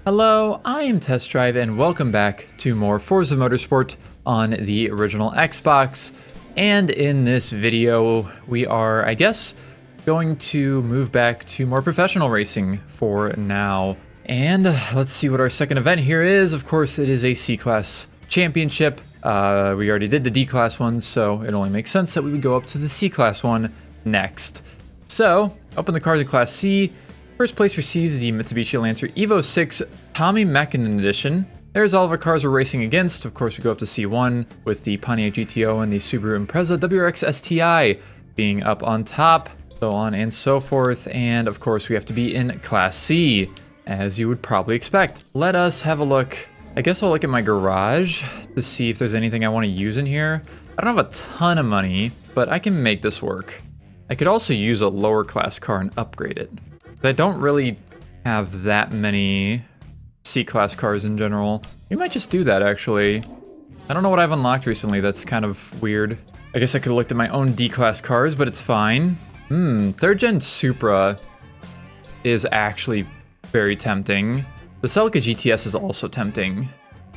Hello, I am Test Drive and welcome back to more Forza Motorsport on the original Xbox. And in this video, we are, I guess, going to move back to more professional racing for now. And let's see what our second event here is. Of course, it is a C-Class championship. We already did the D-Class one, so it only makes sense that we would go up to the C-Class one next. So, open the cars in Class C. First place receives the Mitsubishi Lancer Evo 6 Tommy Mäkinen Edition. There's all of our cars we're racing against. Of course, we go up to C1 with the Pontiac GTO and the Subaru Impreza WRX STI being up on top, so on and so forth. And of course, we have to be in Class C, as you would probably expect. Let us have a look. I guess I'll look at my garage to see if there's anything I want to use in here. I don't have a ton of money, but I can make this work. I could also use a lower class car and upgrade it. I don't really have that many C-Class cars in general. We might just do that, actually. I don't know what I've unlocked recently that's kind of weird. I guess I could have looked at my own D-Class cars, but it's fine. Third gen Supra is actually very tempting. The Celica GTS is also tempting.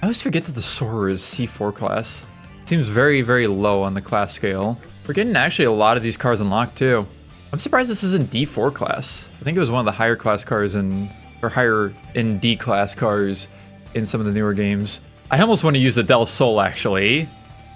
I always forget that the Soarer is C4 class. It seems very, very low on the class scale. We're getting actually a lot of these cars unlocked, too. I'm surprised this isn't D4 class. I think it was one of the higher class cars or higher in D class cars in some of the newer games. I almost want to use the Del Sol actually,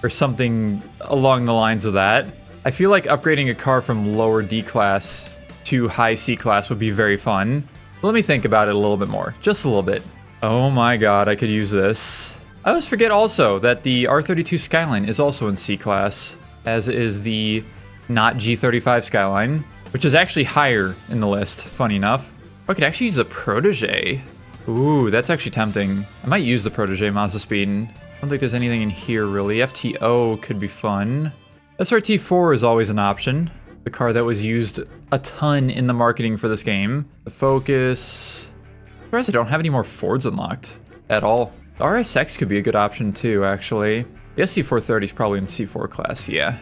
or something along the lines of that. I feel like upgrading a car from lower D class to high C class would be very fun. Let me think about it a little bit more, just a little bit. Oh my god, I could use this. I always forget also that the R32 Skyline is also in C class, as is the not G35 Skyline, which is actually higher in the list, funny enough. I could actually use a Protege. Ooh, that's actually tempting. I might use the Protege Mazda Speed. I don't think there's anything in here really. FTO could be fun. SRT4 is always an option. The car that was used a ton in the marketing for this game. The Focus. I'm surprised I don't have any more Fords unlocked at all. The RSX could be a good option too, actually. The SC430 is probably in C4 class, yeah.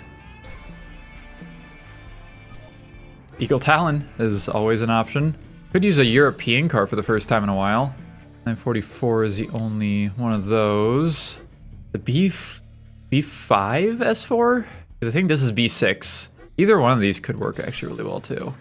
Eagle Talon is always an option. Could use a European car for the first time in a while. 944 is the only one of those. The B5 S4? Because I think this is B6. Either one of these could work actually really well too.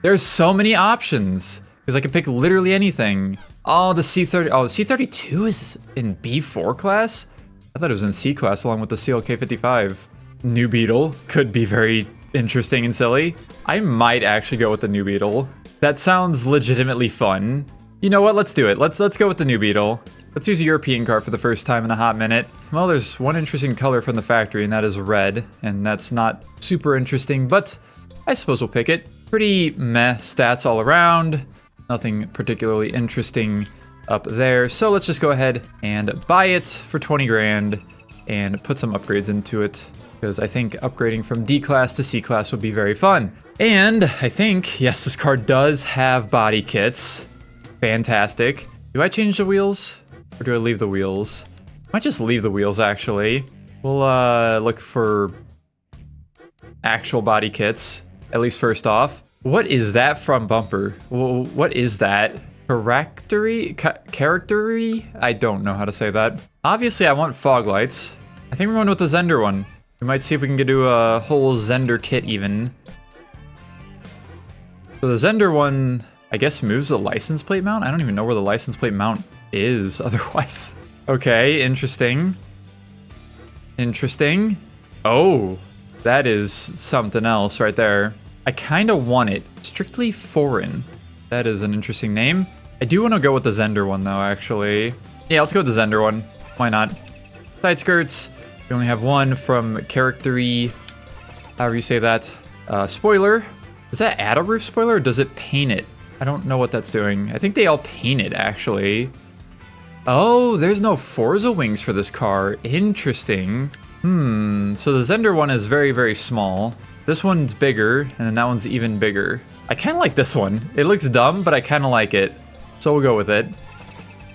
There's so many options. Because I can pick literally anything. Oh, the C30. Oh, the C32 is in B4 class? I thought it was in C class along with the CLK55. New Beetle could be very interesting and silly. I might actually go with the New Beetle. That sounds legitimately fun. You know what? Let's do it. Let's go with the New Beetle. Let's use a European car for the first time in a hot minute. Well, there's one interesting color from the factory, and that is red. And that's not super interesting, but I suppose we'll pick it. Pretty meh stats all around. Nothing particularly interesting up there. So let's just go ahead and buy it for 20 grand and put some upgrades into it, because I think upgrading from D class to C class would be very fun. And I think, yes, this car does have body kits. Fantastic. Do I change the wheels or do I leave the wheels? I might just leave the wheels actually. We'll look for actual body kits, at least first off. What is that front bumper? What is that? Charactery? I don't know how to say that. Obviously I want fog lights. I think we're going with the Zender one. We might see if we can do a whole Zender kit even. So the Zender one, I guess, moves the license plate mount? I don't even know where the license plate mount is otherwise. Okay, interesting. Interesting. Oh, that is something else right there. I kind of want it. Strictly Foreign. That is an interesting name. I do want to go with the Zender one though, actually. Yeah, let's go with the Zender one. Why not? Side skirts. We only have one from Charactery, however you say that. Spoiler. Does that add a roof spoiler or does it paint it? I don't know what that's doing. I think they all paint it, actually. Oh, there's no Forza wings for this car. Interesting. So the Zender one is very, very small. This one's bigger, and then that one's even bigger. I kind of like this one. It looks dumb, but I kind of like it. So we'll go with it.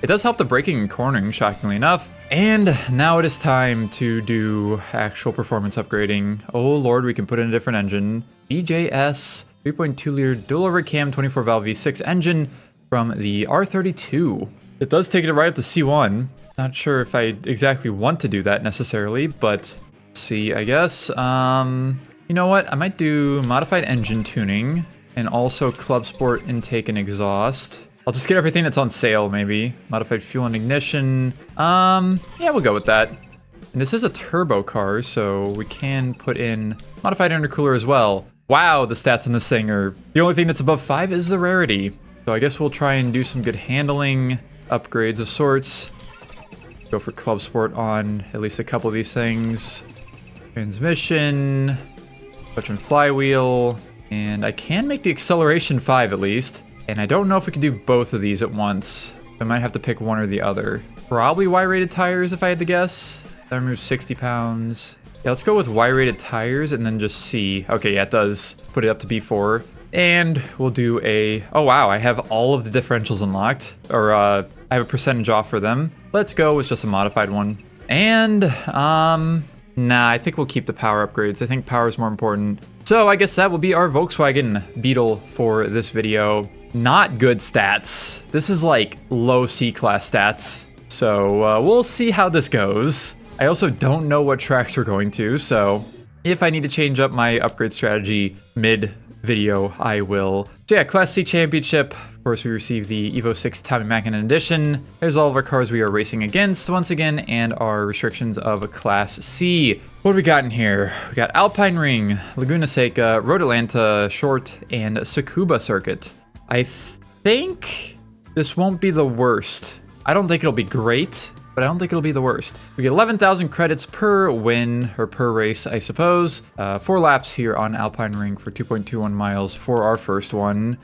It does help the braking and cornering, shockingly enough. And now it is time to do actual performance upgrading. Oh lord, we can put in a different engine. BJS 3.2 liter dual overcam 24 valve V6 engine from the R32. It does take it right up to C1. Not sure if I exactly want to do that necessarily, but see, I guess. You know what? I might do modified engine tuning and also club sport intake and exhaust. I'll just get everything that's on sale, maybe. Modified fuel and ignition. Yeah, we'll go with that. And this is a turbo car, so we can put in modified intercooler as well. Wow, the stats on this thing are... The only thing that's above 5 is the rarity. So I guess we'll try and do some good handling upgrades of sorts. Go for club sport on at least a couple of these things. Transmission, clutch and flywheel, and I can make the acceleration 5 at least. And I don't know if we can do both of these at once. I might have to pick one or the other. Probably Y-rated tires if I had to guess. That removes 60 pounds. Yeah, let's go with Y-rated tires and then just see. Okay, yeah, it does put it up to B4. And we'll do a... Oh, wow, I have all of the differentials unlocked. Or, I have a percentage off for them. Let's go with just a modified one. And, nah, I think we'll keep the power upgrades. I think power is more important. So I guess that will be our Volkswagen Beetle for this video. Not good stats. This is like low C-class stats. So we'll see how this goes. I also don't know what tracks we're going to, so if I need to change up my upgrade strategy mid-video, I will. So yeah, Class C Championship. Of course, we received the Evo 6 Tommy Mackinnon Edition. There's all of our cars we are racing against once again, and our restrictions of a Class C. What do we got in here? We got Alpine Ring, Laguna Seca, Road Atlanta Short, and Tsukuba Circuit. I think this won't be the worst. I don't think it'll be great, but I don't think it'll be the worst. We get 11,000 credits per win, or per race, I suppose. 4 laps here on Alpine Ring for 2.21 miles for our first one.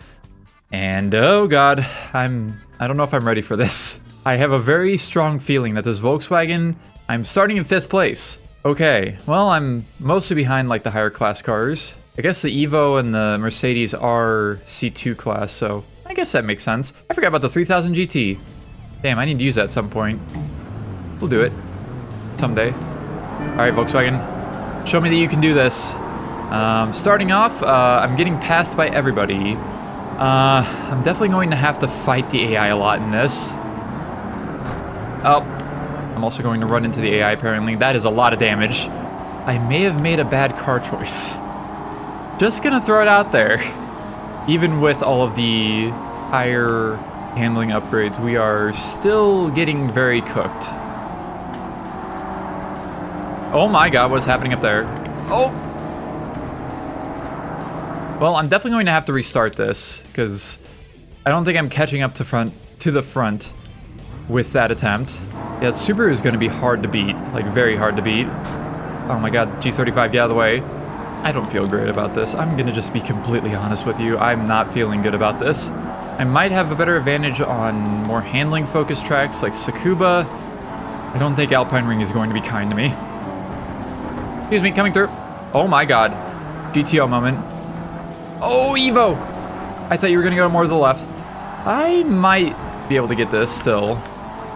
And oh god, I don't know if I'm ready for this. I have a very strong feeling that this Volkswagen, I'm starting in 5th place. Okay, well, I'm mostly behind like the higher class cars. I guess the Evo and the Mercedes are C2 class, so I guess that makes sense. I forgot about the 3000 GT. Damn, I need to use that at some point. We'll do it. Someday. Alright, Volkswagen. Show me that you can do this. Starting off, I'm getting passed by everybody. I'm definitely going to have to fight the AI a lot in this. Oh, I'm also going to run into the AI apparently. That is a lot of damage. I may have made a bad car choice. Just gonna throw it out there. Even with all of the higher handling upgrades, we are still getting very cooked. Oh my god, what's happening up there? Oh! Well, I'm definitely going to have to restart this, because I don't think I'm catching up to the front with that attempt. Yeah, Subaru is going to be hard to beat, like very hard to beat. Oh my god, G35, get out of the way. I don't feel great about this. I'm going to just be completely honest with you. I'm not feeling good about this. I might have a better advantage on more handling focused tracks like Tsukuba. I don't think Alpine Ring is going to be kind to me. Excuse me, coming through. Oh my god. GTO moment. Oh, Evo! I thought you were going to go more to the left. I might be able to get this still.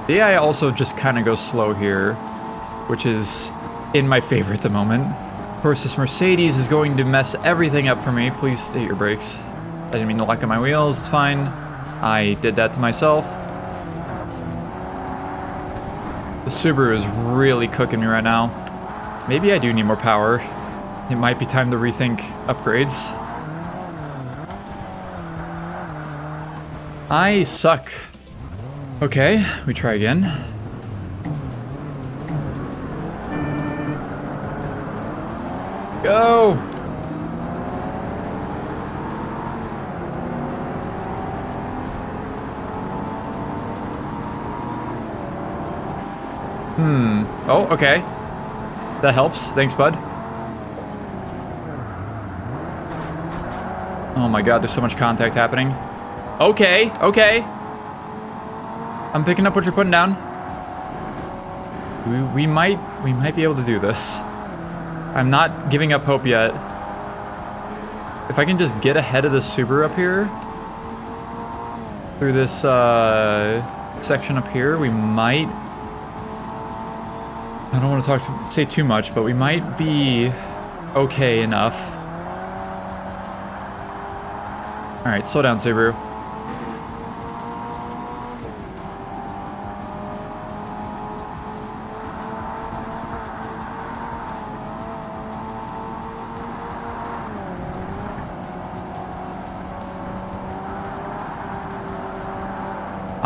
The AI also just kind of goes slow here, which is in my favor at the moment. Of course, this Mercedes is going to mess everything up for me. Please hit your brakes. I didn't mean to lock on my wheels. It's fine. I did that to myself. The Subaru is really cooking me right now. Maybe I do need more power. It might be time to rethink upgrades. I suck. Okay, we try again. Go! Oh, okay. That helps. Thanks, bud. Oh my god, there's so much contact happening. Okay, okay. I'm picking up what you're putting down. We might be able to do this. I'm not giving up hope yet. If I can just get ahead of this Subaru up here, through this section up here, we might... I don't want to say too much, but we might be okay enough. All right, slow down, Subaru.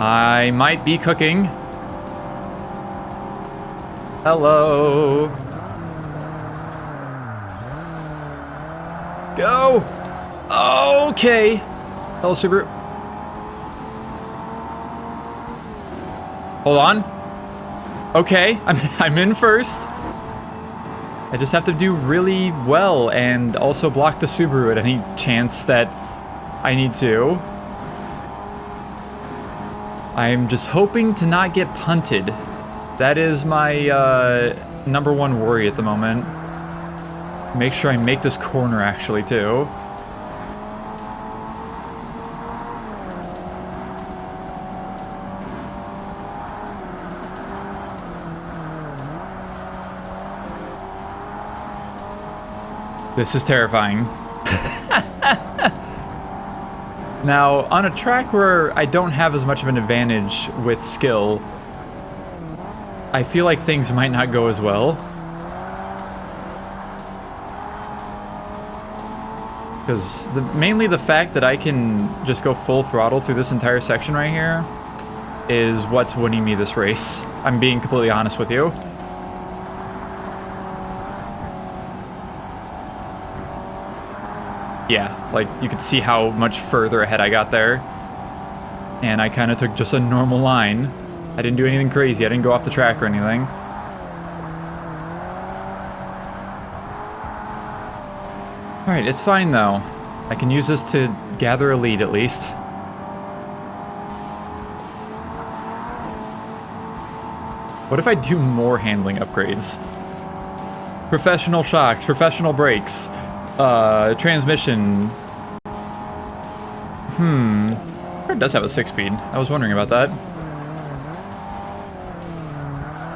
I might be cooking. Hello. Go. Okay. Hello, Subaru. Hold on. Okay, I'm in first. I just have to do really well and also block the Subaru at any chance that I need to. I'm just hoping to not get punted. That is my number one worry at the moment. Make sure I make this corner actually too. This is terrifying. Now, on a track where I don't have as much of an advantage with skill, I feel like things might not go as well. Because mainly the fact that I can just go full throttle through this entire section right here is what's winning me this race. I'm being completely honest with you. Yeah, like, you could see how much further ahead I got there. And I kind of took just a normal line. I didn't do anything crazy. I didn't go off the track or anything. Alright, it's fine though. I can use this to gather a lead at least. What if I do more handling upgrades? Professional shocks, professional brakes. Transmission. It does have a 6-speed. I was wondering about that.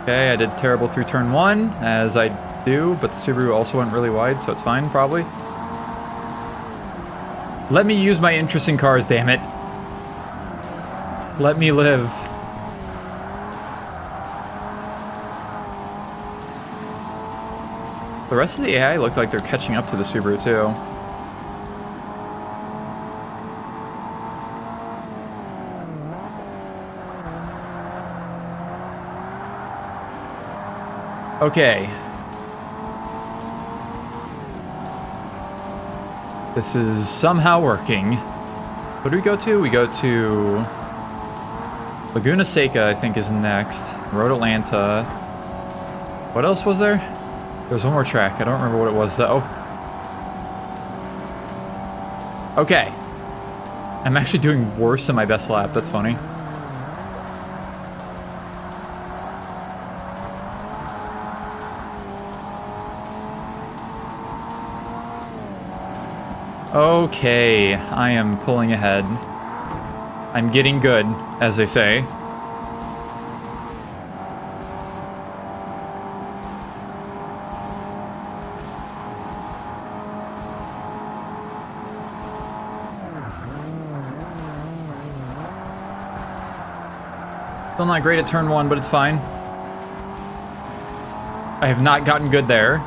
Okay, I did terrible through turn 1, as I do, but the Subaru also went really wide, so it's fine, probably. Let me use my interesting cars, damn it. Let me live. The rest of the AI look like they're catching up to the Subaru, too. Okay. This is somehow working. What do we go to? We go to Laguna Seca, I think, is next. Road Atlanta. What else was there? There was one more track. I don't remember what it was, though. Okay. I'm actually doing worse than my best lap. That's funny. Okay. I am pulling ahead. I'm getting good, as they say. Still not great at turn 1, but it's fine. I have not gotten good there.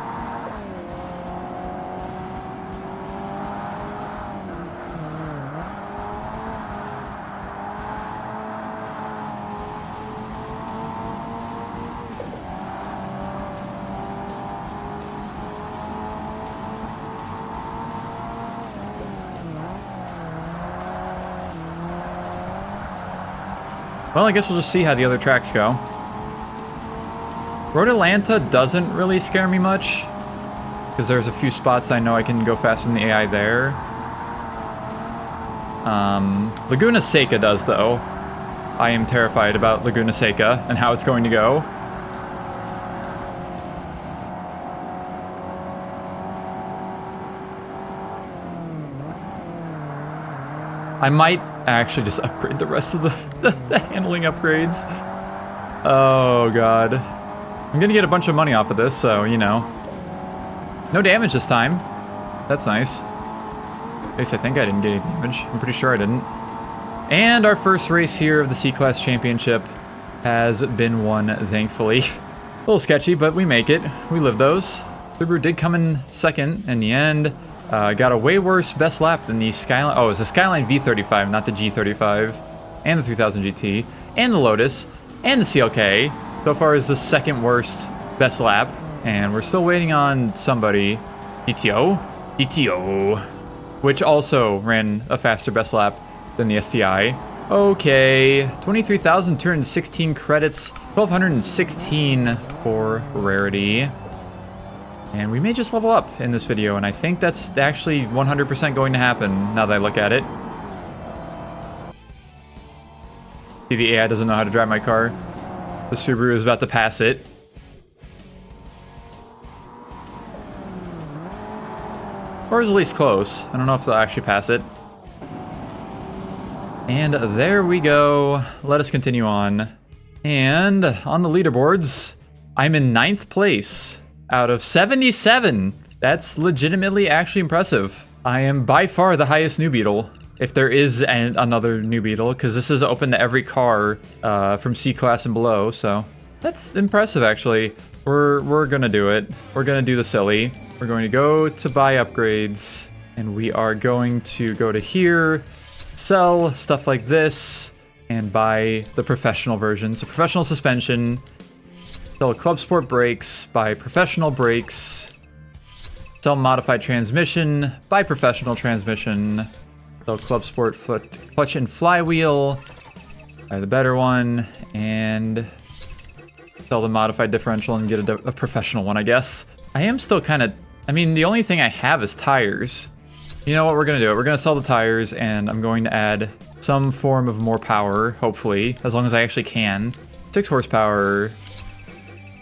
Well, I guess we'll just see how the other tracks go. Road Atlanta doesn't really scare me much, because there's a few spots I know I can go faster than the AI there. Laguna Seca does, though. I am terrified about Laguna Seca and how it's going to go. I might actually just upgrade the rest of the handling upgrades. Oh, God. I'm gonna get a bunch of money off of this, so, you know. No damage this time. That's nice. At least I think I didn't get any damage. I'm pretty sure I didn't. And our first race here of the C-Class Championship has been won, thankfully. A little sketchy, but we make it. We live those. Subaru did come in second in the end. Got a way worse best lap than the Skyline. Oh, it was the Skyline V35, not the G35. and the 3000 GT, and the Lotus, and the CLK. So far is the second worst best lap, and we're still waiting on somebody. GTO, which also ran a faster best lap than the STI. Okay, 23,216 credits, 1,216 for rarity. And we may just level up in this video, and I think that's actually 100% going to happen now that I look at it. See, the AI doesn't know how to drive my car. The Subaru is about to pass it. Or is at least close. I don't know if they'll actually pass it. And there we go. Let us continue on. And on the leaderboards, I'm in 9th place out of 77. That's legitimately actually impressive. I am by far the highest new Beetle, if there is another new Beetle, because this is open to every car from C-Class and below, so that's impressive, actually. We're gonna do it. We're gonna do the silly. We're going to go to buy upgrades, and we are going to go to here, sell stuff like this, and buy the professional version. So professional suspension, sell Club Sport brakes, buy professional brakes, sell modified transmission, buy professional transmission, sell Club Sport clutch and flywheel, buy the better one, and sell the modified differential and get a professional one, I guess. I am still kind of, I mean, the only thing I have is tires. You know what, we're gonna do it. We're gonna sell the tires, and I'm going to add some form of more power, hopefully, as long as I actually can. 6 horsepower.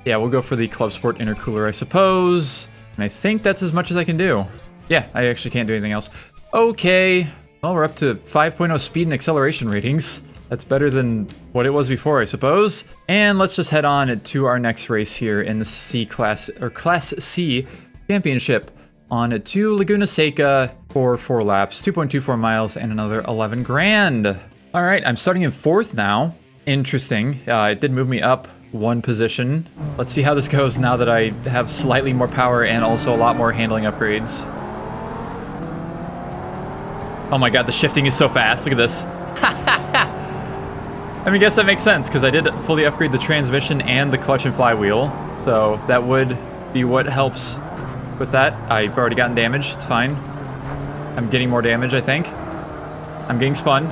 Yeah, we'll go for the Club Sport intercooler, I suppose. And I think that's as much as I can do. Yeah, I actually can't do anything else. Okay, well, we're up to 5.0 speed and acceleration ratings. That's better than what it was before, I suppose. And let's just head on to our next race here in the C-Class, or Class C Championship, on to Laguna Seca for 4 laps, 2.24 miles, and another 11 grand. All right, I'm starting in 4th now. Interesting. It did move me up 1 position. Let's see how this goes now that I have slightly more power and also a lot more handling upgrades. Oh my god, the shifting is so fast. Look at this. I mean, I guess that makes sense, because I did fully upgrade the transmission and the clutch and flywheel. So that would be what helps with that. I've already gotten damage. It's fine. I'm getting more damage, I think. I'm getting spun.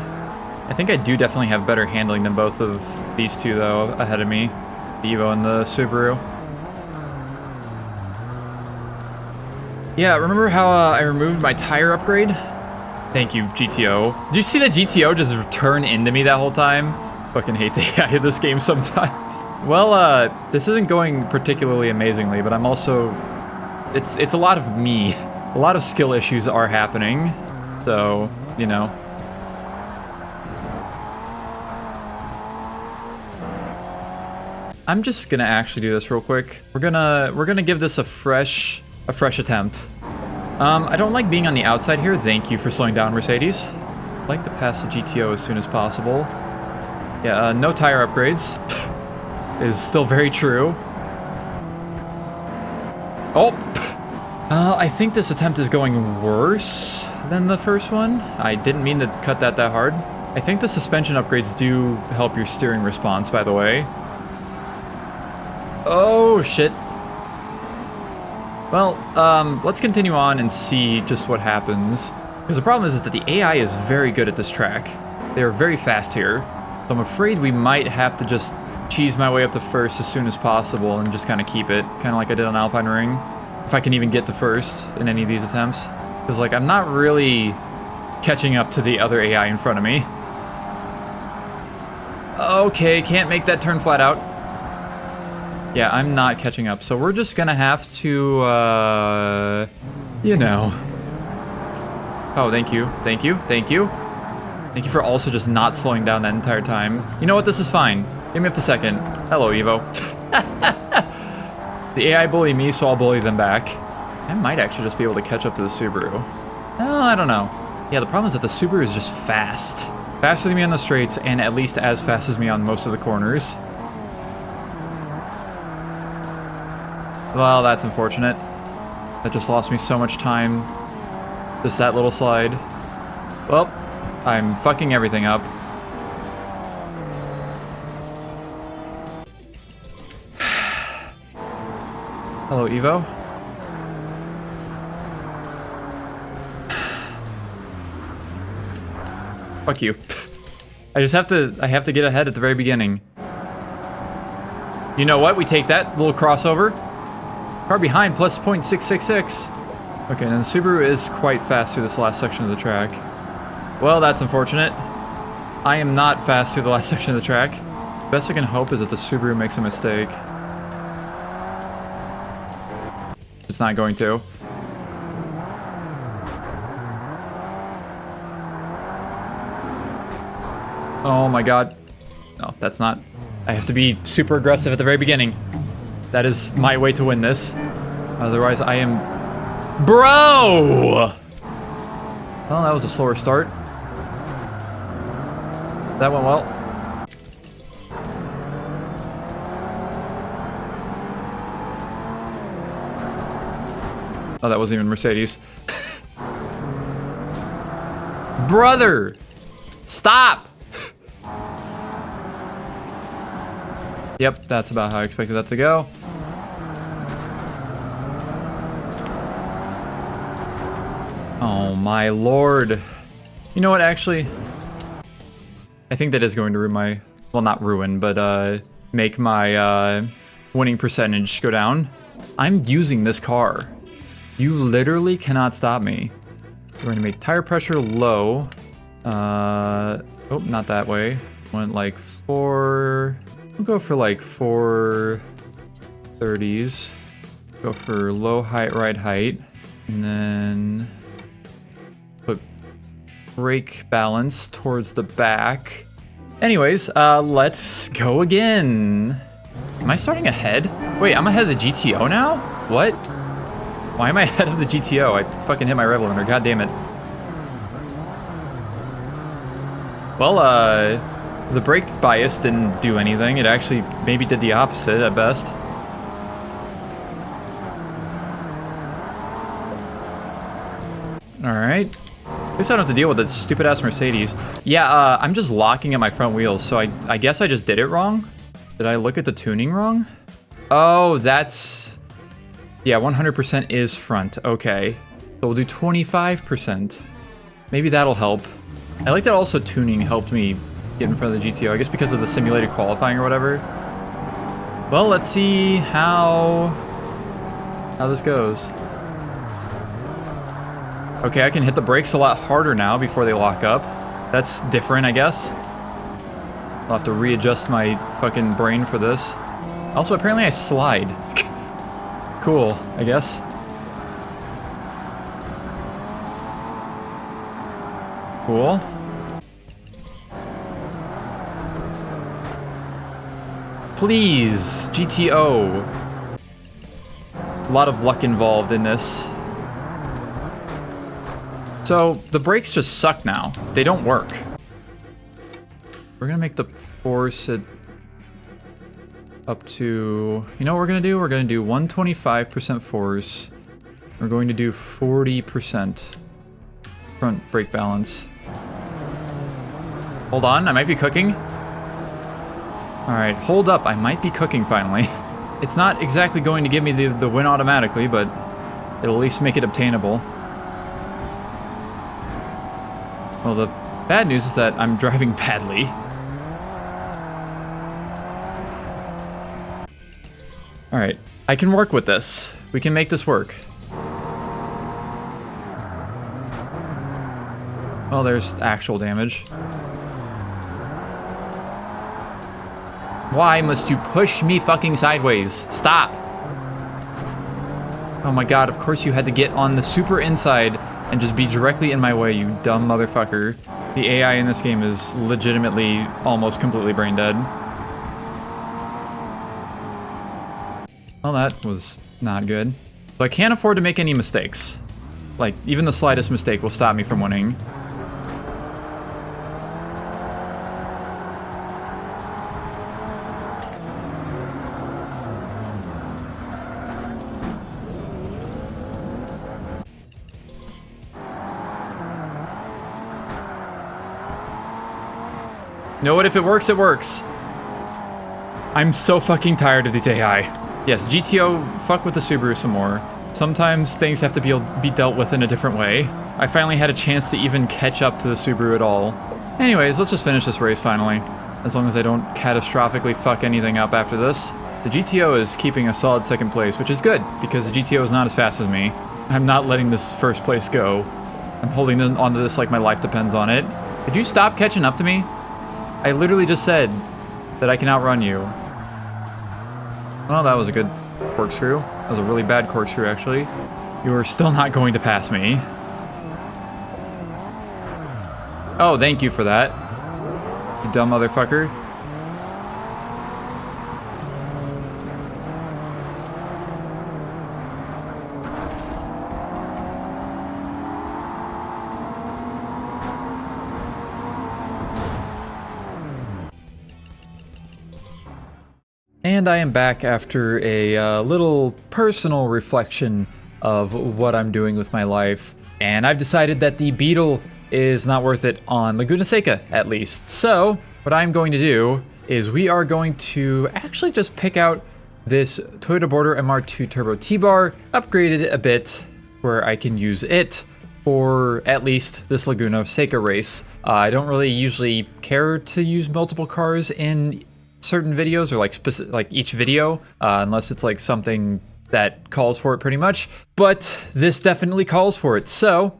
I think I do definitely have better handling than both of these two, though, ahead of me. The Evo and the Subaru. Yeah, remember how I removed my tire upgrade? Thank you, GTO. Did you see that GTO just turn into me that whole time? Fucking hate the AI in this game sometimes. Well, this isn't going particularly amazingly, but I'm also... It's a lot of me. A lot of skill issues are happening. So, you know. I'm just gonna actually do this real quick. We're gonna give this a fresh attempt. I don't like being on the outside here. Thank you for slowing down, Mercedes. I'd like to pass the GTO as soon as possible. Yeah, no tire upgrades. Is still very true. Oh! I think this attempt is going worse than the first one. I didn't mean to cut that hard. I think the suspension upgrades do help your steering response, by the way. Oh, shit. Well, let's continue on and see just what happens. Because the problem is that the AI is very good at this track. They are very fast here. So I'm afraid we might have to just cheese my way up to first as soon as possible and just kind of keep it. Kind of like I did on Alpine Ring. If I can even get to first in any of these attempts. Because, like, I'm not really catching up to the other AI in front of me. Okay, can't make that turn flat out. Yeah, I'm not catching up. So we're just gonna have to, you know. Oh, thank you. Thank you. Thank you. Thank you for also just not slowing down that entire time. You know what? This is fine. Get me up to second. Hello, Evo. The AI bully me, so I'll bully them back. I might actually just be able to catch up to the Subaru. Oh, I don't know. Yeah, the problem is that the Subaru is just fast. Faster than me on the straights, and at least as fast as me on most of the corners. Well, that's unfortunate. That just lost me so much time. Just that little slide. Well, I'm fucking everything up. Hello, Evo. Fuck you. I have to get ahead at the very beginning. You know what? We take that little crossover. Car behind plus 0.666. Okay, and the Subaru is quite fast through this last section of the track. Well, that's unfortunate. I am not fast through the last section of the track. Best I can hope is that the Subaru makes a mistake. It's not going to. Oh my god. No, that's not. I have to be super aggressive at the very beginning. That is my way to win this. Otherwise, I am... Bro! Well, that was a slower start. That went well. Oh, that wasn't even Mercedes. Brother! Stop! Yep, that's about how I expected that to go. Oh my lord. You know what, actually? I think that is going to ruin my... Well, not ruin, but make my winning percentage go down. I'm using this car. You literally cannot stop me. We're going to make tire pressure low. Oh, not that way. Went like 4... We'll go for like 430s. Go for low height, ride height. And then put brake balance towards the back. Anyways, let's go again. Am I starting ahead? Wait, I'm ahead of the GTO now? What? Why am I ahead of the GTO? I fucking hit my rev limiter, god damn it. Well, the brake bias didn't do anything. It actually maybe did the opposite at best. Alright. At least I don't have to deal with this stupid ass Mercedes. Yeah, I'm just locking at my front wheels, so I guess I just did it wrong. Did I look at the tuning wrong? Oh, that's... Yeah, 100% is front. Okay. So we'll do 25%. Maybe that'll help. I like that also tuning helped me get in front of the GTO. I guess because of the simulated qualifying or whatever. Well, let's see how this goes. Okay, I can hit the brakes a lot harder now before they lock up. That's different, I guess. I'll have to readjust my fucking brain for this. Also, apparently I slide. Cool, I guess. Cool. Please, GTO. A lot of luck involved in this. So, the brakes just suck now. They don't work. We're gonna make the force it up to... You know what we're gonna do? We're gonna do 125% force. We're going to do 40% front brake balance. Hold on, I might be cooking. Alright, hold up, I might be cooking finally. It's not exactly going to give me the win automatically, but it'll at least make it obtainable. Well, the bad news is that I'm driving badly. Alright, I can work with this. We can make this work. Well, there's actual damage. Why must you push me fucking sideways? Stop! Oh my god, of course you had to get on the super inside and just be directly in my way, you dumb motherfucker. The AI in this game is legitimately almost completely brain dead. Well, that was not good. So I can't afford to make any mistakes. Like, even the slightest mistake will stop me from winning. You know what? If it works, it works. I'm so fucking tired of these AI. Yes, GTO, fuck with the Subaru some more. Sometimes things have to be dealt with in a different way. I finally had a chance to even catch up to the Subaru at all. Anyways, let's just finish this race finally. As long as I don't catastrophically fuck anything up after this. The GTO is keeping a solid second place, which is good, because the GTO is not as fast as me. I'm not letting this first place go. I'm holding onto this like my life depends on it. Could you stop catching up to me? I literally just said that I can outrun you. Oh, that was a good corkscrew. That was a really bad corkscrew, actually. You are still not going to pass me. Oh, thank you for that. You dumb motherfucker. And I am back after a little personal reflection of what I'm doing with my life. And I've decided that the Beetle is not worth it on Laguna Seca, at least. So what I'm going to do is we are going to actually just pick out this Toyota Border MR2 Turbo T-Bar, upgrade it a bit where I can use it for at least this Laguna Seca race. I don't really usually care to use multiple cars in certain videos, or like each video, unless it's like something that calls for it pretty much. But this definitely calls for it. So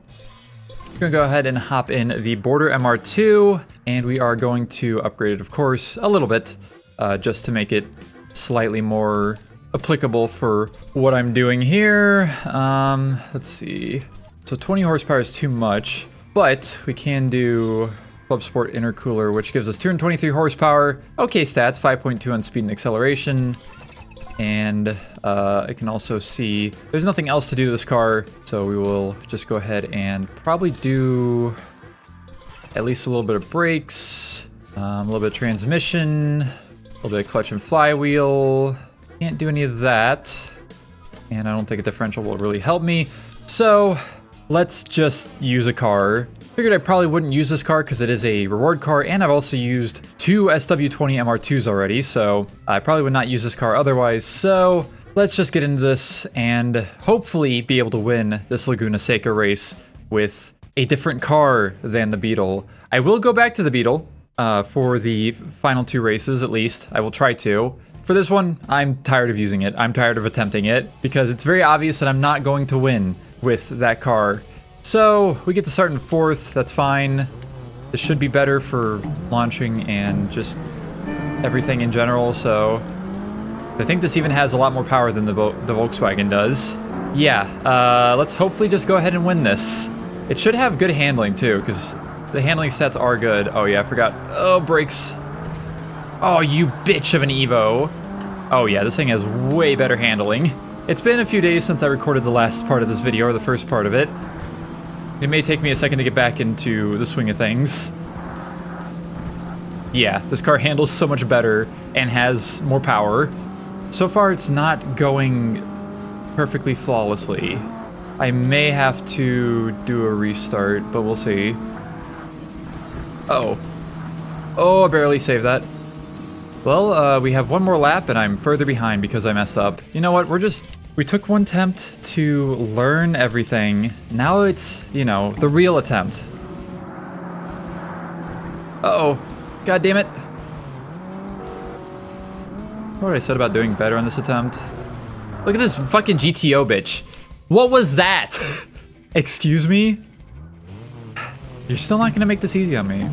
we're gonna go ahead and hop in the Border MR2, and we are going to upgrade it, of course, a little bit, just to make it slightly more applicable for what I'm doing here. Let's see. So 20 horsepower is too much, but we can do Club Sport Intercooler, which gives us 223 horsepower. Okay stats, 5.2 on speed and acceleration. And I can also see there's nothing else to do to this car, so we will just go ahead and probably do at least a little bit of brakes, a little bit of transmission, a little bit of clutch and flywheel. Can't do any of that, and I don't think a differential will really help me. So let's just use a car. Figured I probably wouldn't use this car because it is a reward car, and I've also used 2 SW20 MR2s already, so I probably would not use this car otherwise. So let's just get into this and hopefully be able to win this Laguna Seca race with a different car than the Beetle. I will go back to the Beetle for the final 2 races at least. I will try to. For this one, I'm tired of using it. I'm tired of attempting it because it's very obvious that I'm not going to win with that car. So we get to start in 4th, that's fine. This should be better for launching and just everything in general, so I think this even has a lot more power than the Volkswagen does. Yeah, let's hopefully just go ahead and win this. It should have good handling too, because the handling stats are good. Oh yeah, I forgot. Oh, brakes. Oh, you bitch of an Evo. Oh yeah, this thing has way better handling. It's been a few days since I recorded the last part of this video, or the first part of it. It may take me a second to get back into the swing of things. Yeah, this car handles so much better and has more power. So far, it's not going perfectly flawlessly. I may have to do a restart, but we'll see. Uh-oh. Oh, I barely saved that. Well, we have one more lap, and I'm further behind because I messed up. You know what, we took one attempt to learn everything. Now it's, you know, the real attempt. Uh-oh. God damn it. What I said about doing better on this attempt? Look at this fucking GTO bitch. What was that? Excuse me? You're still not gonna make this easy on me.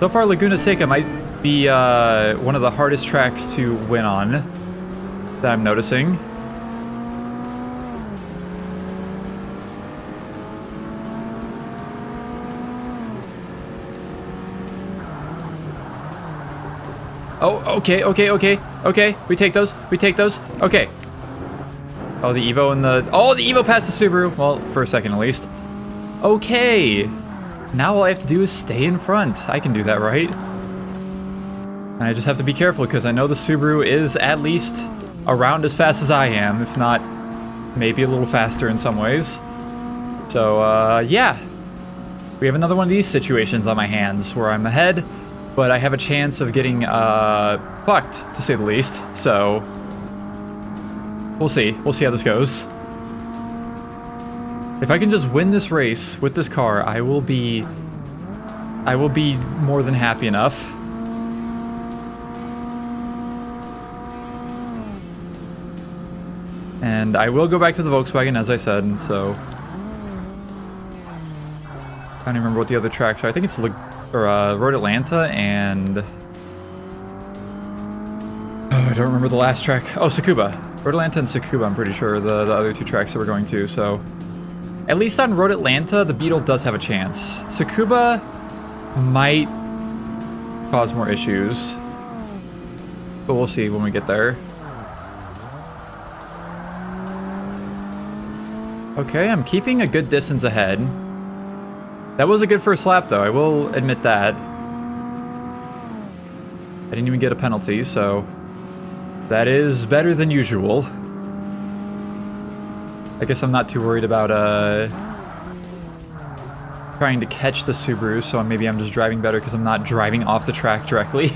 So far, Laguna Seca might be one of the hardest tracks to win on that I'm noticing. Oh, okay. We take those. Okay. Oh, the Evo and the Evo passed the Subaru. Well, for a second at least. Okay. Now all I have to do is stay in front. I can do that, right? And I just have to be careful because I know the Subaru is at least around as fast as I am, if not maybe a little faster in some ways. So, yeah. We have another one of these situations on my hands where I'm ahead, but I have a chance of getting fucked, to say the least. So We'll see. We'll see how this goes. If I can just win this race with this car, I will be more than happy enough. And I will go back to the Volkswagen, as I said, so... I don't even remember what the other tracks are. I think it's Road Atlanta and... Oh, I don't remember the last track. Oh, Tsukuba. Road Atlanta and Tsukuba, I'm pretty sure, the other two tracks that we're going to, so... At least on Road Atlanta, the Beetle does have a chance. Tsukuba might cause more issues. But we'll see when we get there. Okay, I'm keeping a good distance ahead. That was a good first lap, though. I will admit that. I didn't even get a penalty, so... That is better than usual. I guess I'm not too worried about trying to catch the Subaru, so maybe I'm just driving better because I'm not driving off the track directly.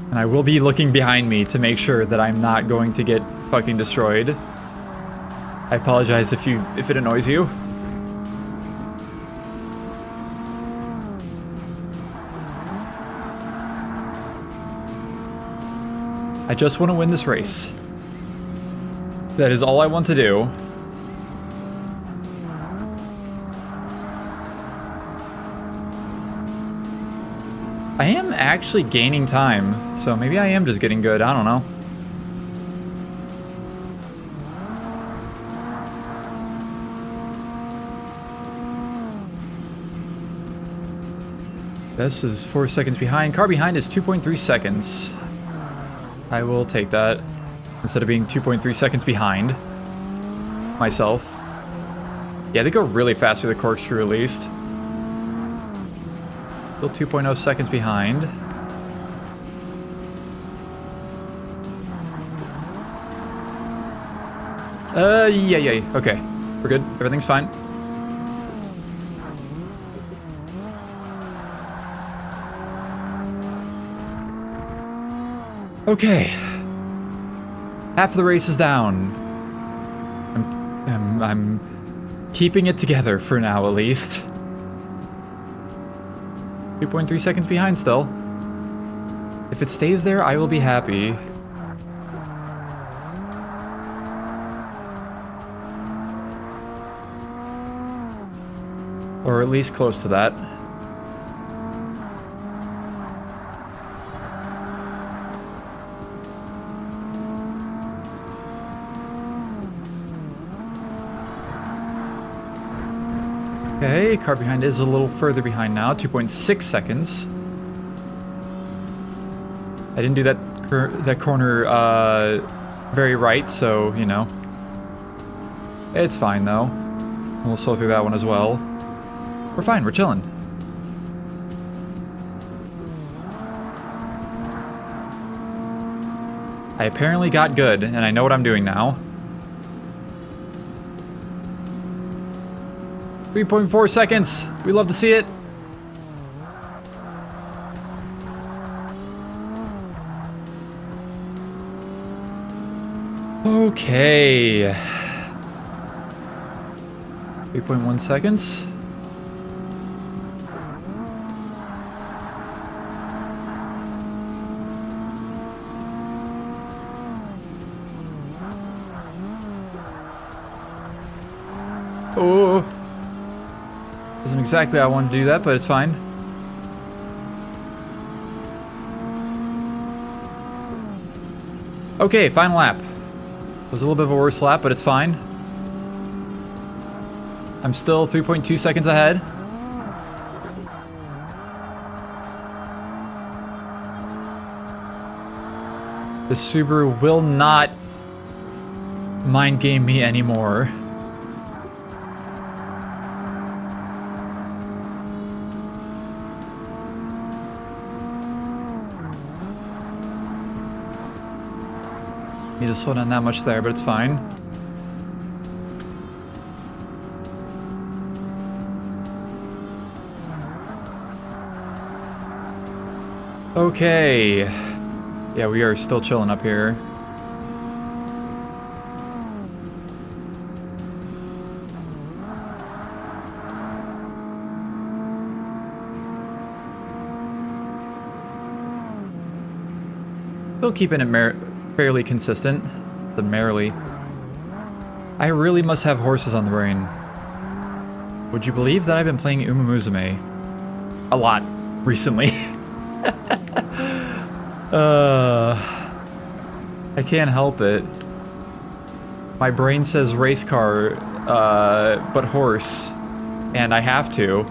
And I will be looking behind me to make sure that I'm not going to get fucking destroyed. I apologize if it annoys you. I just want to win this race. That is all I want to do. I am actually gaining time, so maybe I am just getting good, I don't know. This is 4 seconds behind. Car behind is 2.3 seconds. I will take that instead of being 2.3 seconds behind myself. Yeah, they go really fast through the corkscrew at least. Still 2.0 seconds behind. Yeah. Okay. We're good. Everything's fine. Okay. Half the race is down. I'm keeping it together for now, at least. 2.3 seconds behind still. If it stays there, I will be happy. Or at least close to that. Okay, car behind is a little further behind now, 2.6 seconds. I didn't do that corner very right, so, you know. It's fine, though. We'll slow through that one as well. We're fine, we're chilling. I apparently got good, and I know what I'm doing now. 3.4 seconds. We love to see it. Okay. 3.1 seconds. Oh. Isn't exactly how I wanted to do that, but it's fine. Okay, final lap. It was a little bit of a worse lap, but it's fine. I'm still 3.2 seconds ahead. The Subaru will not mind game me anymore. Need to slow down that much there, but it's fine. Okay. Yeah, we are still chilling up here. Still keeping it fairly consistent. But merrily. I really must have horses on the brain. Would you believe that I've been playing Uma Musume a lot recently? I can't help it. My brain says race car, but horse, and I have to.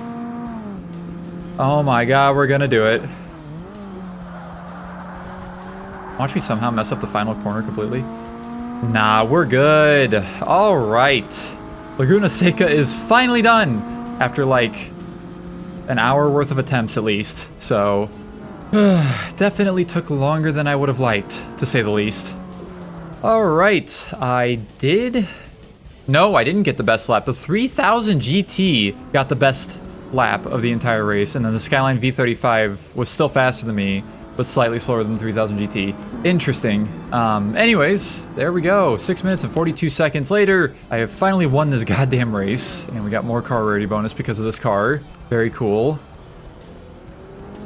Oh my god, we're gonna do it. Watch me somehow mess up the final corner completely. Nah, we're good. All right. Laguna Seca is finally done after like an hour worth of attempts at least. So definitely took longer than I would have liked, to say the least. All right, I did. No, I didn't get the best lap. The 3000 GT got the best lap of the entire race, and then the Skyline V35 was still faster than me, but slightly slower than the 3000 GT. Interesting. Anyways, there we go. 6 minutes and 42 seconds later, I have finally won this goddamn race, and we got more car rarity bonus because of this car. Very cool.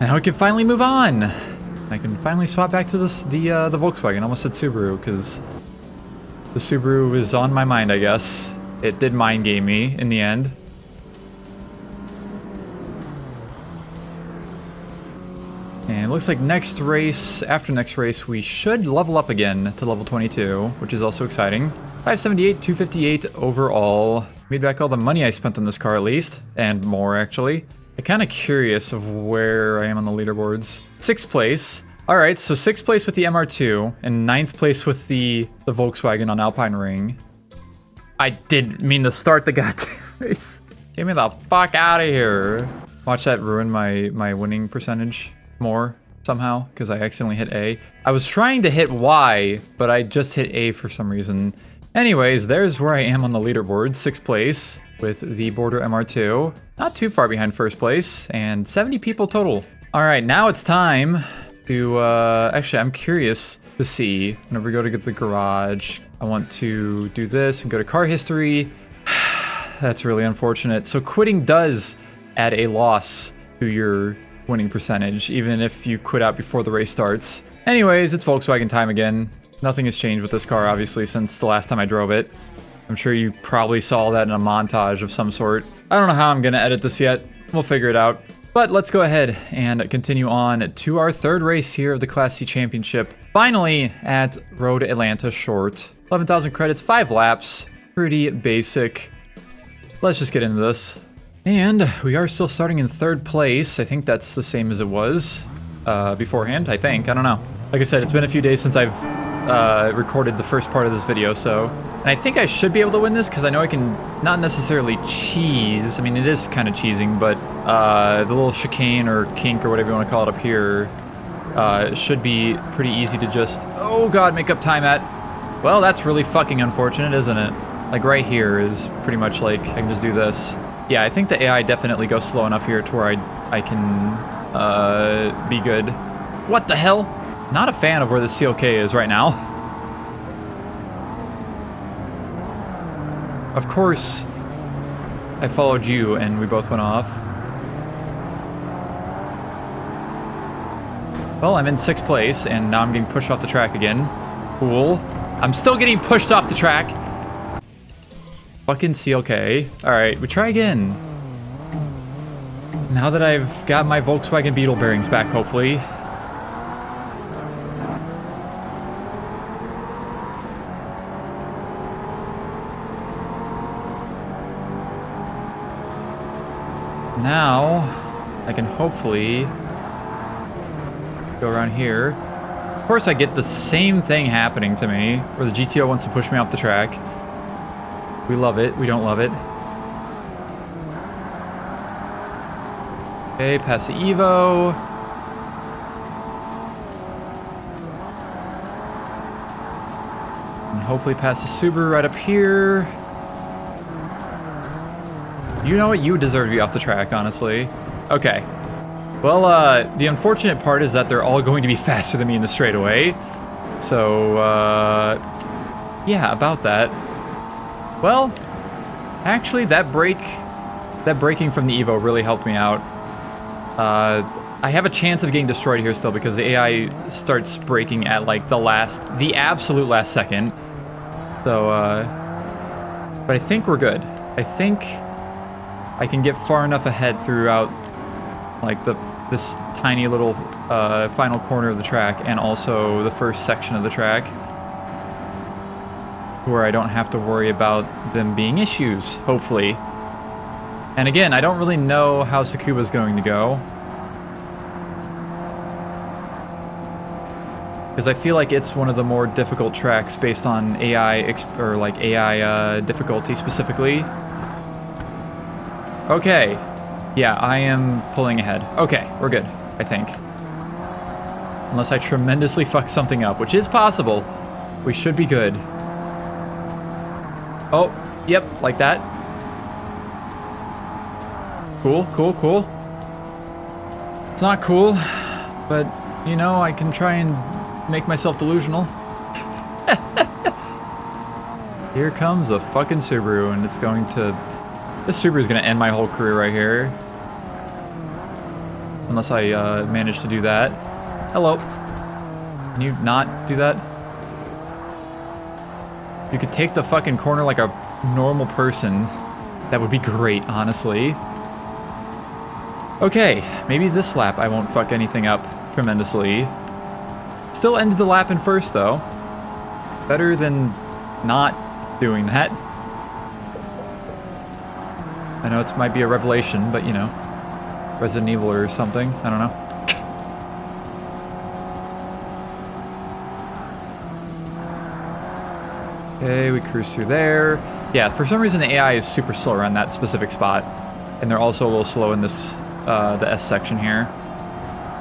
Now we can finally move on. I can finally swap back to the Volkswagen. I almost said Subaru, because the Subaru was on my mind, I guess. It did mind game me in the end. And it looks like after next race, we should level up again to level 22, which is also exciting. 578, 258 overall. Made back all the money I spent on this car at least, and more actually. I'm kind of curious of where I am on the leaderboards. 6th place. All right, so 6th place with the MR2 and 9th place with the Volkswagen on Alpine Ring. I didn't mean to start the goddamn race. Get me the fuck out of here. Watch that ruin my winning percentage more somehow because I accidentally hit A. I was trying to hit Y, but I just hit A for some reason. Anyways, there's where I am on the leaderboard. 6th place with the Border MR2. Not too far behind 1st place, and 70 people total. All right, now it's time to, actually, I'm curious to see, whenever we go to get the garage, I want to do this and go to car history. That's really unfortunate. So quitting does add a loss to your winning percentage, even if you quit out before the race starts. Anyways, it's Volkswagen time again. Nothing has changed with this car, obviously, since the last time I drove it. I'm sure you probably saw that in a montage of some sort. I don't know how I'm gonna edit this yet. We'll figure it out. But let's go ahead and continue on to our 3rd race here of the Class C Championship. Finally at Road Atlanta Short. 11,000 credits, 5 laps. Pretty basic. Let's just get into this. And we are still starting in 3rd place. I think that's the same as it was beforehand, I think. I don't know. Like I said, it's been a few days since I've recorded the first part of this video, so... And I think I should be able to win this, because I know I can not necessarily cheese. I mean, it is kind of cheesing, but the little chicane or kink or whatever you want to call it up here should be pretty easy to just, oh god, make up time at. Well, that's really fucking unfortunate, isn't it? Like right here is pretty much like, I can just do this. Yeah, I think the AI definitely goes slow enough here to where I can be good. What the hell? Not a fan of where the CLK is right now. Of course, I followed you and we both went off. Well, I'm in 6th place and now I'm getting pushed off the track again. Cool. I'm still getting pushed off the track. Fucking CLK. Alright, we try again. Now that I've got my Volkswagen Beetle bearings back, hopefully. Now, I can hopefully go around here. Of course, I get the same thing happening to me, where the GTO wants to push me off the track. We love it. We don't love it. Okay, past the Evo. And hopefully past the Subaru right up here. You know what? You deserve to be off the track, honestly. Okay. Well, the unfortunate part is that they're all going to be faster than me in the straightaway. So, yeah, about that. Well, actually, that braking from the Evo really helped me out. I have a chance of getting destroyed here still because the AI starts braking at like the absolute last second. So, but I think we're good. I think I can get far enough ahead throughout like this tiny little final corner of the track and also the first section of the track where I don't have to worry about them being issues, hopefully. And again, I don't really know how Tsukuba's going to go, because I feel like it's one of the more difficult tracks based on AI or like AI difficulty specifically. Okay, yeah, I am pulling ahead. Okay, we're good, I think. Unless I tremendously fuck something up, which is possible, we should be good. Oh, yep, like that. Cool, cool, cool. It's not cool, but, you know, I can try and make myself delusional. Here comes a fucking Subaru, and it's going to... This Subaru's gonna end my whole career right here. Unless I manage to do that. Hello. Can you not do that? You could take the fucking corner like a normal person. That would be great, honestly. Okay, maybe this lap I won't fuck anything up tremendously. Still ended the lap in first, though. Better than not doing that. I know it might be a revelation, but you know. Resident Evil or something, I don't know. Okay, we cruise through there. Yeah, for some reason the AI is super slow around that specific spot. And they're also a little slow in this, the S section here.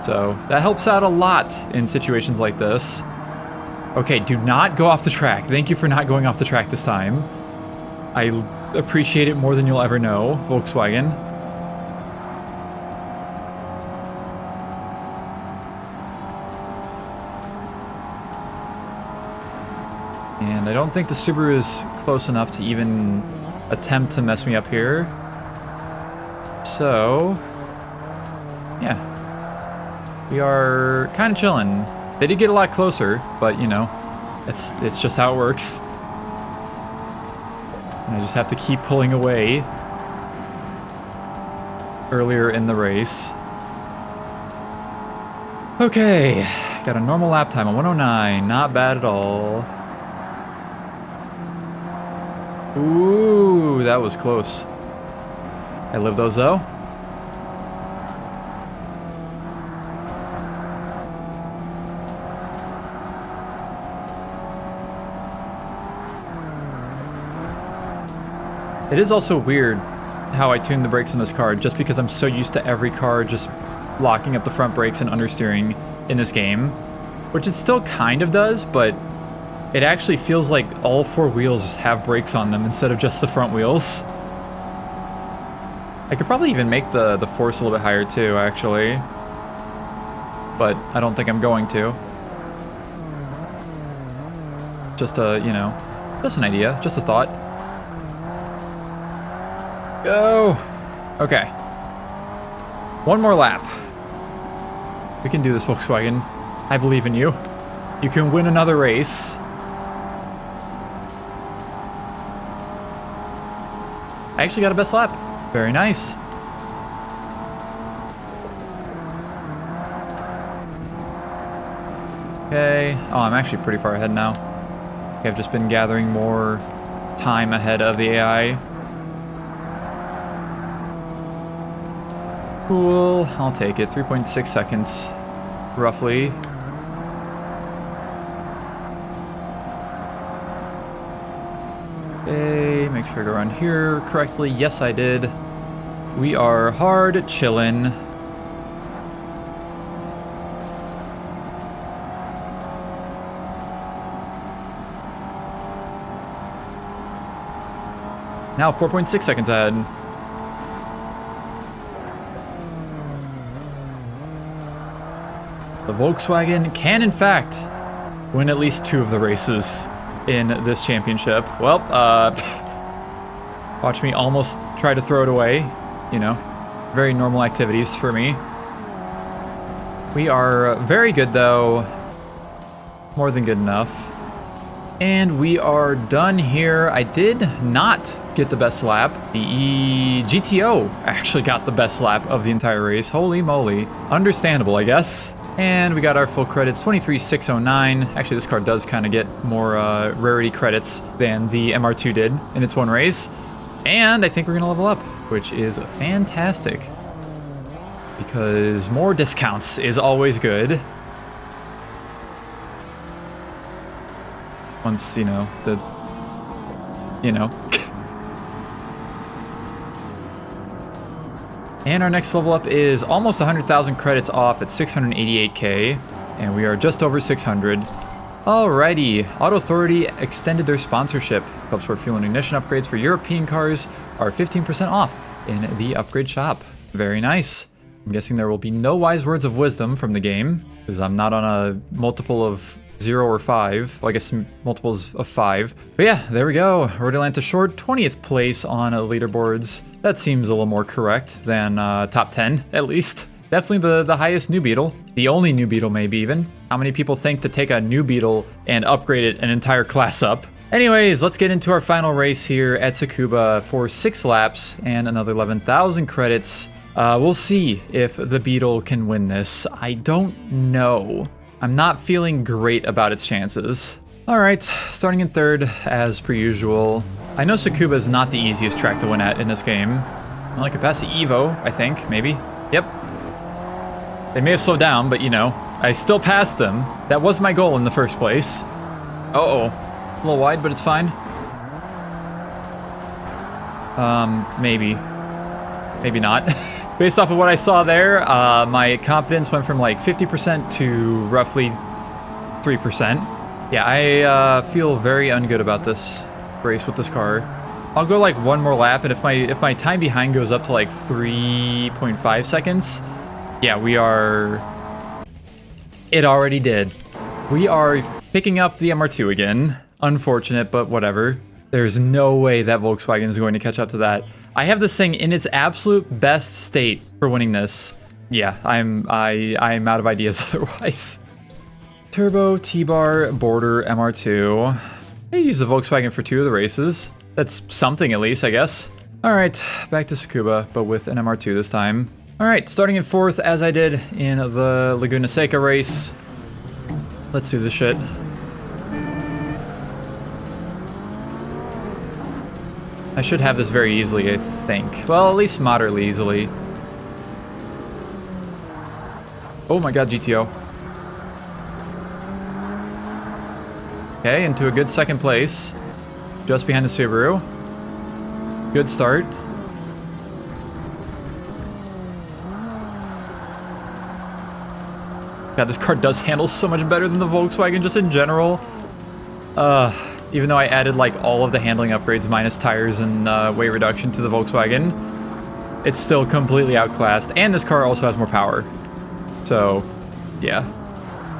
So, that helps out a lot in situations like this. Okay, do not go off the track. Thank you for not going off the track this time. I appreciate it more than you'll ever know, Volkswagen. And I don't think the Subaru is close enough to even attempt to mess me up here. So, yeah. We are kind of chilling. They did get a lot closer, but you know, it's just how it works. And I just have to keep pulling away earlier in the race. Okay, got a normal lap time of 109, not bad at all. Ooh, that was close. I live those though. It is also weird how I tune the brakes in this car, just because I'm so used to every car just locking up the front brakes and understeering in this game, which it still kind of does, but it actually feels like all four wheels have brakes on them instead of just the front wheels. I could probably even make the force a little bit higher too, actually, but I don't think I'm going to. Just a, you know, just an idea, just a thought. Go! Okay. One more lap. We can do this, Volkswagen. I believe in you. You can win another race. I actually got a best lap. Very nice. Okay. Oh, I'm actually pretty far ahead now. I've just been gathering more time ahead of the AI. Cool, I'll take it. 3.6 seconds, roughly. Okay, make sure I go around here correctly. Yes, I did. We are hard chillin'. Now 4.6 seconds ahead. The Volkswagen can, in fact, win at least 2 of the races in this championship. Well, watch me almost try to throw it away. You know, very normal activities for me. We are very good though. More than good enough. And we are done here. I did not get the best lap. The GTO actually got the best lap of the entire race. Holy moly. Understandable, I guess. And we got our full credits, 23,609. Actually, this car does kind of get more rarity credits than the MR2 did in its one race. And I think we're going to level up, which is fantastic. Because more discounts is always good. Once, you know, And our next level up is almost 100,000 credits off at 688k, and we are just over 600. Alrighty, Auto Authority extended their sponsorship. Club Sport Fuel and Ignition upgrades for European cars are 15% off in the upgrade shop. Very nice. I'm guessing there will be no wise words of wisdom from the game, because I'm not on a multiple of 0 or 5. Well, I guess multiples of 5. But yeah, there we go. Road Atlanta Short, 20th place on leaderboards. That seems a little more correct than top 10, at least. Definitely the highest new Beetle. The only new Beetle, maybe even. How many people think to take a new Beetle and upgrade it an entire class up? Anyways, let's get into our final race here at Tsukuba for 6 laps and another 11,000 credits. We'll see if the Beetle can win this. I don't know. I'm not feeling great about its chances. All right, starting in third as per usual. I know Tsukuba is not the easiest track to win at in this game. Well, I could pass the Evo, I think, maybe. Yep. They may have slowed down, but you know, I still passed them. That was my goal in the first place. Uh-oh. A little wide, but it's fine. Maybe. Maybe not. Based off of what I saw there, my confidence went from like 50% to roughly 3%. Yeah, I feel very ungood about this race with this car. I'll go like one more lap, and if my time behind goes up to like 3.5 seconds, yeah, we are... It already did. We are picking up the MR2 again. Unfortunate, but whatever. There's no way that Volkswagen is going to catch up to that. I have this thing in its absolute best state for winning this. Yeah, I'm out of ideas otherwise. Turbo, T-Bar, Border, MR2. I used the Volkswagen for 2 of the races. That's something at least, I guess. Alright, back to Tsukuba, but with an MR2 this time. Alright, starting in 4th as I did in the Laguna Seca race. Let's do this shit. I should have this very easily, I think. Well, at least moderately easily. Oh my god, GTO. Okay, into a good second place. Just behind the Subaru. Good start. God, this car does handle so much better than the Volkswagen just in general. Even though I added like all of the handling upgrades minus tires and weight reduction to the Volkswagen, it's still completely outclassed. And this car also has more power. So, yeah.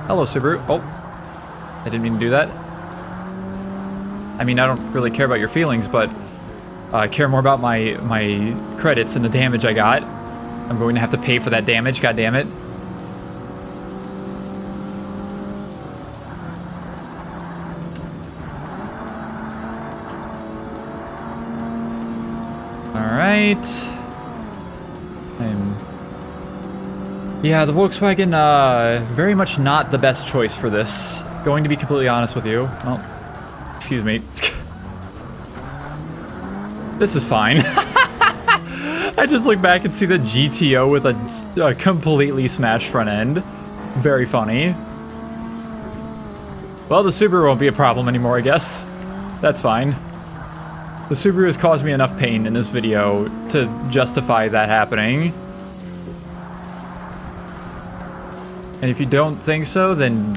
Hello, Subaru. Oh, I didn't mean to do that. I mean, I don't really care about your feelings, but I care more about my credits and the damage I got. I'm going to have to pay for that damage, god damn it. Alright. Yeah, the Volkswagen, very much not the best choice for this. Going to be completely honest with you. Well, excuse me. This is fine. I just look back and see the GTO with a completely smashed front end. Very funny. Well, the Subaru won't be a problem anymore, I guess. That's fine. The Subaru has caused me enough pain in this video to justify that happening. And if you don't think so, then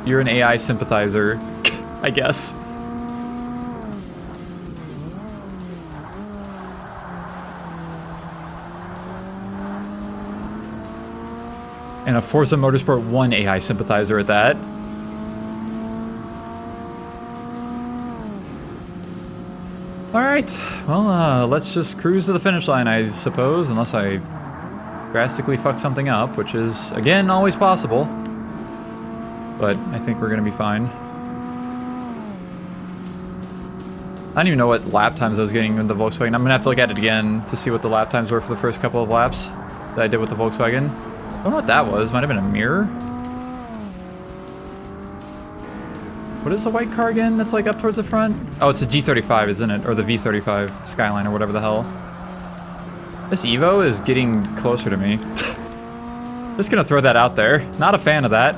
you're an AI sympathizer, I guess. And a Forza Motorsport 1 AI sympathizer at that. Alright, well, let's just cruise to the finish line, I suppose, unless I drastically fuck something up, which is, again, always possible. But I think we're going to be fine. I don't even know what lap times I was getting with the Volkswagen. I'm going to have to look at it again to see what the lap times were for the first couple of laps that I did with the Volkswagen. I don't know what that was. Might have been a mirror. What is the white car again that's like up towards the front? Oh, it's a G35, isn't it? Or the V35 Skyline or whatever the hell. This Evo is getting closer to me. Just gonna throw that out there. Not a fan of that.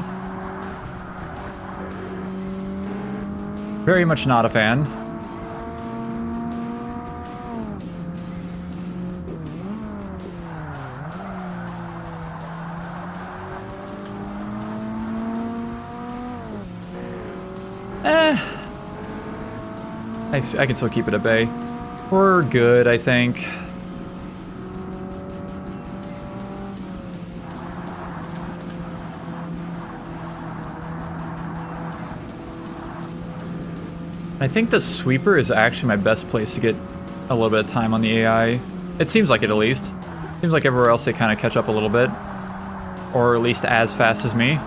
Very much not a fan. I can still keep it at bay. We're good, I think. I think the sweeper is actually my best place to get a little bit of time on the AI. It seems like it, at least. Seems like everywhere else they kind of catch up a little bit. Or at least as fast as me.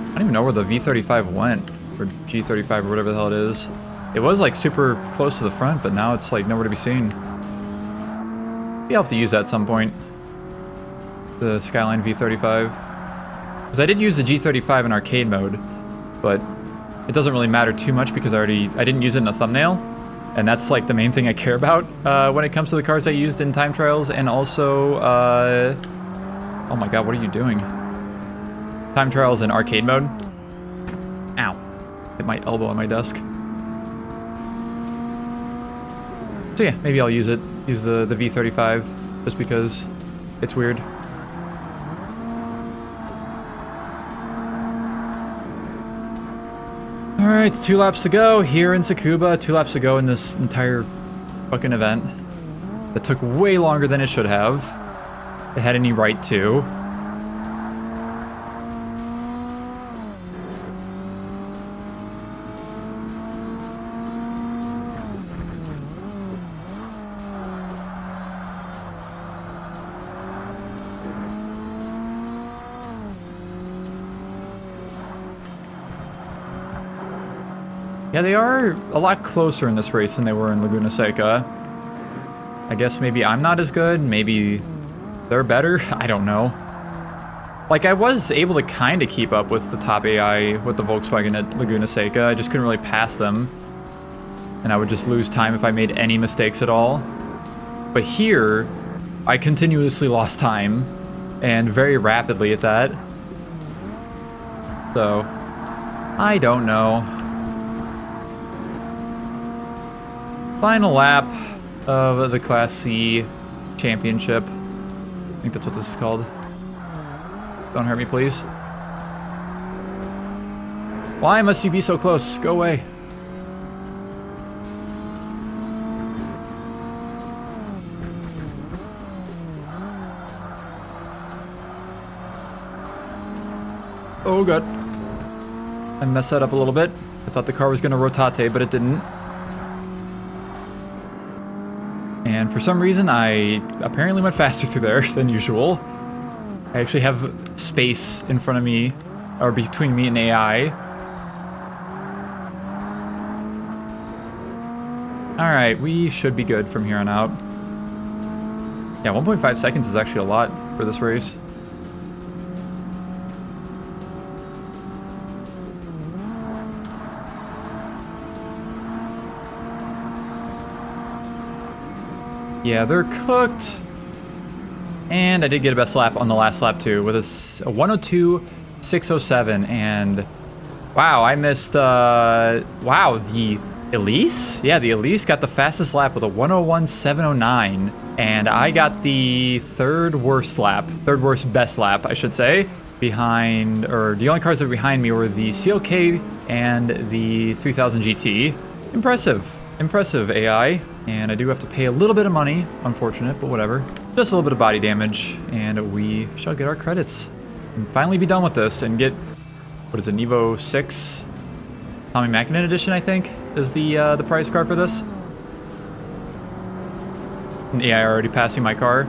I don't even know where the V35 went, or G35 or whatever the hell it is. It was like super close to the front, but now it's like nowhere to be seen. Maybe I'll have to use that at some point. The Skyline V35. Because I did use the G35 in arcade mode, but it doesn't really matter too much because I didn't use it in a thumbnail. And that's like the main thing I care about when it comes to the cars I used in time trials, and also, oh my god, what are you doing? Time trials in arcade mode. Ow. Hit my elbow on my desk. So yeah, maybe I'll use it. Use the V35 just because it's weird. Alright, it's 2 laps to go here in Tsukuba. 2 laps to go in this entire fucking event. That took way longer than it should have. It had any right to. Yeah, they are a lot closer in this race than they were in Laguna Seca. I guess maybe I'm not as good, maybe they're better, I don't know. Like, I was able to kind of keep up with the top AI with the Volkswagen at Laguna Seca, I just couldn't really pass them. And I would just lose time if I made any mistakes at all. But here, I continuously lost time, and very rapidly at that. So, I don't know. Final lap of the Class C Championship. I think that's what this is called. Don't hurt me, please. Why must you be so close? Go away. Oh god. I messed that up a little bit. I thought the car was going to rotate, but it didn't. And for some reason, I apparently went faster through there than usual. I actually have space in front of me, or between me and AI. Alright, we should be good from here on out. Yeah, 1.5 seconds is actually a lot for this race. Yeah, they're cooked. And I did get a best lap on the last lap too, with a 102.607, and wow, I missed, wow, the Elise? Yeah, the Elise got the fastest lap with a 101.709, and I got the third worst best lap, I should say, behind, or the only cars that were behind me were the CLK and the 3000 GT. Impressive AI, and I do have to pay a little bit of money, unfortunate, but whatever. Just a little bit of body damage, and we shall get our credits and finally be done with this and get, what is it, Evo 6? Tommy Mackinnon edition, I think, is the prize card for this. Yeah, already passing my car.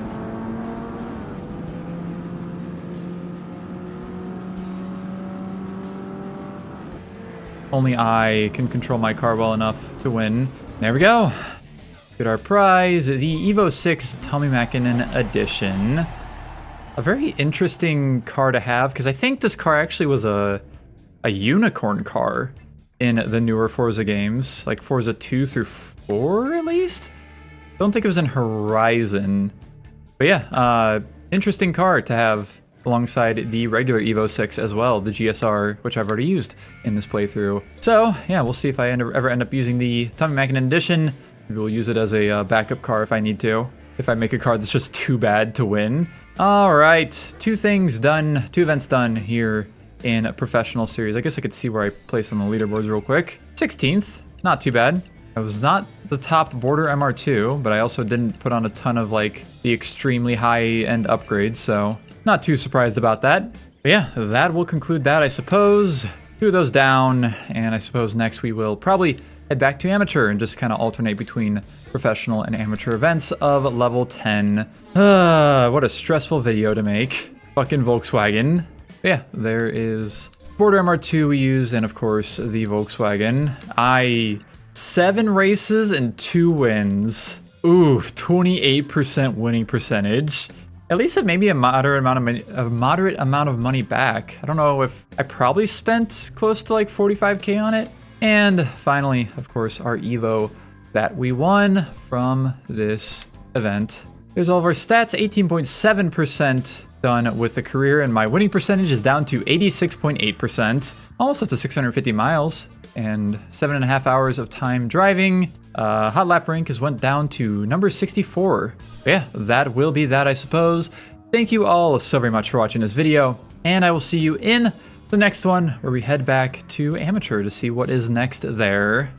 Only I can control my car well enough to win. There we go. Get our prize, the Evo 6 Tommy Mäkinen edition. A very interesting car to have, because I think this car actually was a unicorn car in the newer Forza games, like Forza 2 through 4 at least? Don't think it was in Horizon. But yeah, interesting car to have alongside the regular Evo 6 as well, the GSR, which I've already used in this playthrough. So yeah, we'll see if I ever end up using the Tommy Mäkinen edition. Maybe we'll use it as a backup car if I need to. If I make a car that's just too bad to win. All right, 2 events done here in a professional series. I guess I could see where I place on the leaderboards real quick. 16th, not too bad. I was not the top border MR2, but I also didn't put on a ton of like the extremely high-end upgrades, so not too surprised about that. But yeah, that will conclude that, I suppose. 2 of those down, and I suppose next we will probably head back to amateur and just kind of alternate between professional and amateur events of level 10. What a stressful video to make. Fucking Volkswagen. But yeah, there is border MR2 we used, and of course the Volkswagen. 7 races and 2 wins. Ooh, 28% winning percentage. At least it made me a moderate amount of money back. I don't know if I probably spent close to like 45k on it. And finally, of course, our Evo that we won from this event. There's all of our stats, 18.7% done with the career, and my winning percentage is down to 86.8%. Almost up to 650 miles and 7.5 hours of time driving. Hot lap rank has went down to number 64. But yeah, that will be that, I suppose. Thank you all so very much for watching this video, and I will see you in the next one where we head back to amateur to see what is next there.